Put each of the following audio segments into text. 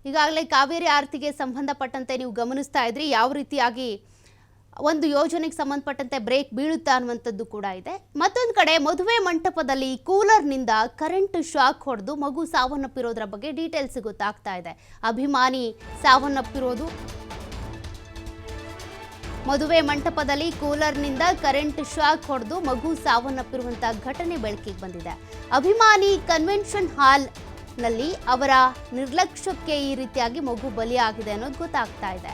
ಈಗಾಗಲೇ ಕಾವೇರಿ ಆರತಿಗೆ ಸಂಬಂಧಪಟ್ಟಂತೆ ನೀವು ಗಮನಿಸ್ತಾ ಇದ್ರಿ ಯಾವ ರೀತಿಯಾಗಿ ಒಂದು ಯೋಜನೆಗೆ ಸಂಬಂಧಪಟ್ಟಂತೆ ಬ್ರೇಕ್ ಬೀಳುತ್ತಾ ಅನ್ನುವಂಥದ್ದು ಕೂಡ ಇದೆ. ಮತ್ತೊಂದು ಕಡೆ ಮದುವೆ ಮಂಟಪದಲ್ಲಿ ಕೂಲರ್ನಿಂದ ಕರೆಂಟ್ ಶಾಕ್ ಹೊಡೆದು ಮಗು ಸಾವನ್ನಪ್ಪಿರೋದ್ರ ಬಗ್ಗೆ ಡೀಟೇಲ್ಸ್ ಗೊತ್ತಾಗ್ತಾ ಇದೆ. ಅಭಿಮಾನಿ ಸಾವನ್ನಪ್ಪಿರೋದು, ಮದುವೆ ಮಂಟಪದಲ್ಲಿ ಕೂಲರ್ನಿಂದ ಕರೆಂಟ್ ಶಾಕ್ ಹೊಡೆದು ಮಗು ಸಾವನ್ನಪ್ಪಿರುವಂತಹ ಘಟನೆ ಬೆಳಕಿಗೆ ಬಂದಿದೆ. ಅಭಿಮಾನಿ ಕನ್ವೆನ್ಷನ್ ಹಾಲ್ ನಲ್ಲಿ ಅವರ ನಿರ್ಲಕ್ಷ್ಯಕ್ಕೆ ಈ ರೀತಿಯಾಗಿ ಮಗು ಬಲಿಯಾಗಿದೆ ಅನ್ನೋದು ಗೊತ್ತಾಗ್ತಾ ಇದೆ.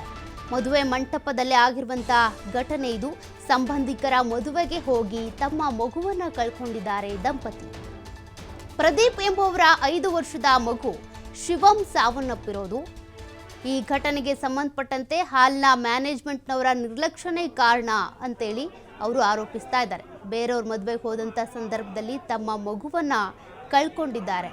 ಮದುವೆ ಮಂಟಪದಲ್ಲಿ ಆಗಿರುವಂತಹ ಘಟನೆ ಇದು. ಸಂಬಂಧಿಕರ ಮದುವೆಗೆ ಹೋಗಿ ತಮ್ಮ ಮಗುವನ್ನ ಕಳ್ಕೊಂಡಿದ್ದಾರೆ ದಂಪತಿ. ಪ್ರದೀಪ್ ಎಂಬುವರ 5 ವರ್ಷದ ಮಗು ಶಿವಂ ಸಾವನ್ನಪ್ಪಿರೋದು. ಈ ಘಟನೆಗೆ ಸಂಬಂಧಪಟ್ಟಂತೆ ಹಾಲ್ನ ಮ್ಯಾನೇಜ್ಮೆಂಟ್ನವರ ನಿರ್ಲಕ್ಷ್ಯನೇ ಕಾರಣ ಅಂತೇಳಿ ಅವರು ಆರೋಪಿಸ್ತಾ ಇದ್ದಾರೆ. ಬೇರೆಯವ್ರ ಮದುವೆಗೆ ಹೋದಂಥ ಸಂದರ್ಭದಲ್ಲಿ ತಮ್ಮ ಮಗುವನ್ನ ಕಳ್ಕೊಂಡಿದ್ದಾರೆ.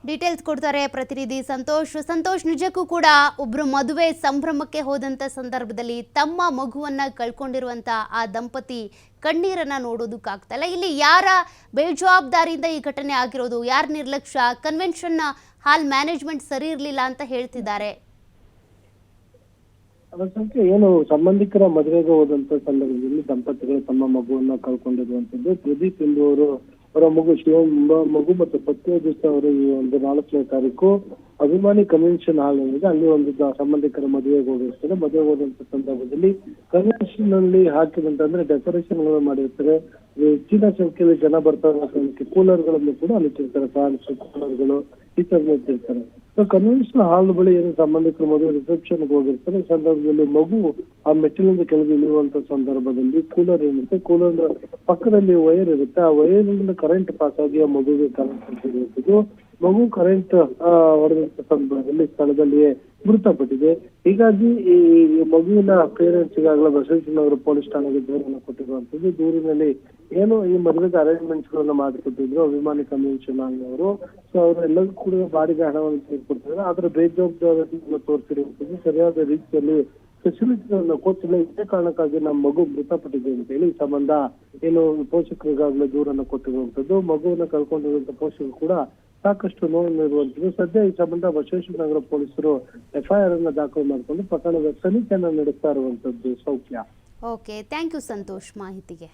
ಡೀಟೇಲ್ಸ್ ಕೊಡ್ತಾರೆ ಪ್ರತಿನಿಧಿ ಸಂತೋಷ್. ನಿಜಕ್ಕೂ ಕೂಡ ಒಬ್ರು ಮದುವೆ ಸಂಭ್ರಮಕ್ಕೆ ಹೋದಂತ ಸಂದರ್ಭದಲ್ಲಿ ತಮ್ಮ ಮಗುವನ್ನ ಕಳ್ಕೊಂಡಿರುವಂತ ಆ ದಂಪತಿ ಕಣ್ಣೀರನ್ನ ನೋಡೋದಕ್ಕಾಗ್ತಲ್ಲ. ಇಲ್ಲಿ ಯಾರ ಬೇಜವಾಬ್ದಾರಿಯಿಂದ ಈ ಘಟನೆ ಆಗಿರೋದು, ಯಾರ ನಿರ್ಲಕ್ಷ್ಯ? ಕನ್ವೆನ್ಷನ್ ಹಾಲ್ ಮ್ಯಾನೇಜ್ಮೆಂಟ್ ಸರಿ ಇರಲಿಲ್ಲ ಅಂತ ಹೇಳ್ತಿದ್ದಾರೆ. ಏನು ಸಂಬಂಧಿಕರ ಮದುವೆಗೆ ಹೋದಂತ ಸಂದರ್ಭದಲ್ಲಿ ದಂಪತಿಗಳು ತಮ್ಮ ಮಗುವನ್ನ ಕಳ್ಕೊಂಡಿರುವಂತದ್ದು. ಪ್ರದೀಪ್ ಎಂಬುವರು ಅವರ ಮಗು ಮಗು ಮತ್ತು ಪತ್ನಿಯ ದಿವಸ ಅವರು ಈ ಒಂದು 4ನೇ ತಾರೀಕು ಅಭಿಮಾನಿ ಕನ್ವೆನ್ಷನ್ ಹಾಲ್ ಏನಿದೆ ಅಲ್ಲಿ ಒಂದು ಸಂಬಂಧಿಕರ ಮದುವೆಗೆ ಹೋಗಿರ್ತಾರೆ. ಮದುವೆ ಹೋದಂತ ಸಂದರ್ಭದಲ್ಲಿ ಕನ್ವೆನ್ಷನ್ ನಲ್ಲಿ ಹಾಕಿದಂತಂದ್ರೆ ಡೆಕೋರೇಷನ್ ಮಾಡಿರ್ತಾರೆ. ಹೆಚ್ಚಿನ ಸಂಖ್ಯೆಯಲ್ಲಿ ಜನ ಬರ್ತಾರೆ. ಕೂಲರ್ ಗಳನ್ನು ಕೂಡ ಅಲ್ಲಿ ಇಟ್ಟಿರ್ತಾರೆ. ಫ್ಯಾನ್ಸ್, ಕೂಲರ್ಗಳು ಈ ತರ ಇಟ್ಟಿರ್ತಾರೆ. ಕನ್ವೆನ್ಷನ್ ಹಾಲ್ ಬಳಿ ಏನು ಸಂಬಂಧಿಕರು ಮದುವೆ ರಿಸೆಪ್ಷನ್ ಹೋಗಿರ್ತಾರೆ. ಈ ಸಂದರ್ಭದಲ್ಲಿ ಮಗು ಆ ಮೆಟ್ಟಿಲಿಂದ ಕೆಳಗೆ ಇಳಿಯುವಂತ ಸಂದರ್ಭದಲ್ಲಿ ಕೂಲರ್ ಏನಿರುತ್ತೆ, ಕೂಲರ್ ಪಕ್ಕದಲ್ಲಿ ವೈರ್ ಇರುತ್ತೆ. ಆ ವೈರ್ ನಿಂದ ಕರೆಂಟ್ ಪಾಸ್ ಆಗಿ ಆ ಮಗುವಿಗೆ ಕರೆಂಟ್ ಇರುವಂತದ್ದು. ಮಗು ಕರೆಂಟ್ ಹೊಡೆದಂತ ಸಂದರ್ಭದಲ್ಲಿ ಸ್ಥಳದಲ್ಲಿಯೇ ಮೃತಪಟ್ಟಿದೆ. ಹೀಗಾಗಿ ಈ ಮಗುವಿನ ಪೇರೆಂಟ್ಸ್ ಈಗಾಗಲೇ ಬಸವೇಶ್ವರ ಪೊಲೀಸ್ ಠಾಣೆಗೆ ದೂರನ್ನು ಕೊಟ್ಟಿರುವಂತದ್ದು. ದೂರಿನಲ್ಲಿ ಏನು ಈ ಮದುವೆಗೆ ಅರೇಂಜ್ಮೆಂಟ್ಸ್ ಗಳನ್ನ ಮಾಡಿಕೊಟ್ಟಿದ್ರು ಅಭಿಮಾನಿ ಕನ್ವೆನ್ಷನ್ ಅವರು. ಸೊ ಅವರೆಲ್ಲರೂ ಕೂಡ ಬಾಡಿಗೆ ಹಣವನ್ನು ತೆಗೆದುಕೊಡ್ತಿದ್ದಾರೆ. ಆದ್ರೆ ಬೇಜವಾಬ್ದಾರಿಯನ್ನು ತೋರಿಸಿರುವಂತದ್ದು, ಸರಿಯಾದ ರೀತಿಯಲ್ಲಿ ಫೆಸಿಲಿಟಿಗಳನ್ನ ಕೊಟ್ಟಿಲ್ಲ. ಇದೇ ಕಾರಣಕ್ಕಾಗಿ ನಮ್ಮ ಮಗು ಮೃತಪಟ್ಟಿದೆ ಅಂತ ಹೇಳಿ ಈ ಸಂಬಂಧ ಏನು ಪೋಷಕರಿಗಾಗಲೇ ದೂರನ್ನು ಕೊಟ್ಟಿರುವಂತದ್ದು. ಮಗುವನ್ನ ಕಳ್ಕೊಂಡಿರುವಂತ ಪೋಷಕರು ಕೂಡ ಸಾಕಷ್ಟು ನೋವಿರುವಂತದ್ದು. ಸದ್ಯ ಈ ಸಂಬಂಧ ಬಸವೇಶ್ವರ ಪೊಲೀಸರು FIR ಅನ್ನ ದಾಖಲು ಮಾಡಿಕೊಂಡು ಪ್ರಕರಣದ ತನಿಖೆಯನ್ನು ನಡೆಸ್ತಾ ಇರುವಂತದ್ದು. ಸೌಖ್ಯ. ಓಕೆ, ಥ್ಯಾಂಕ್ ಯು ಸಂತೋಷ್ ಮಾಹಿತಿಗೆ.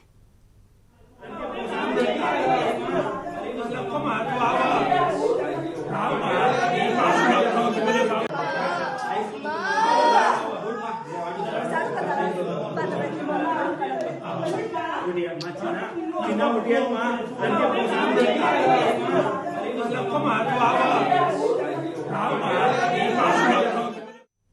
Come on,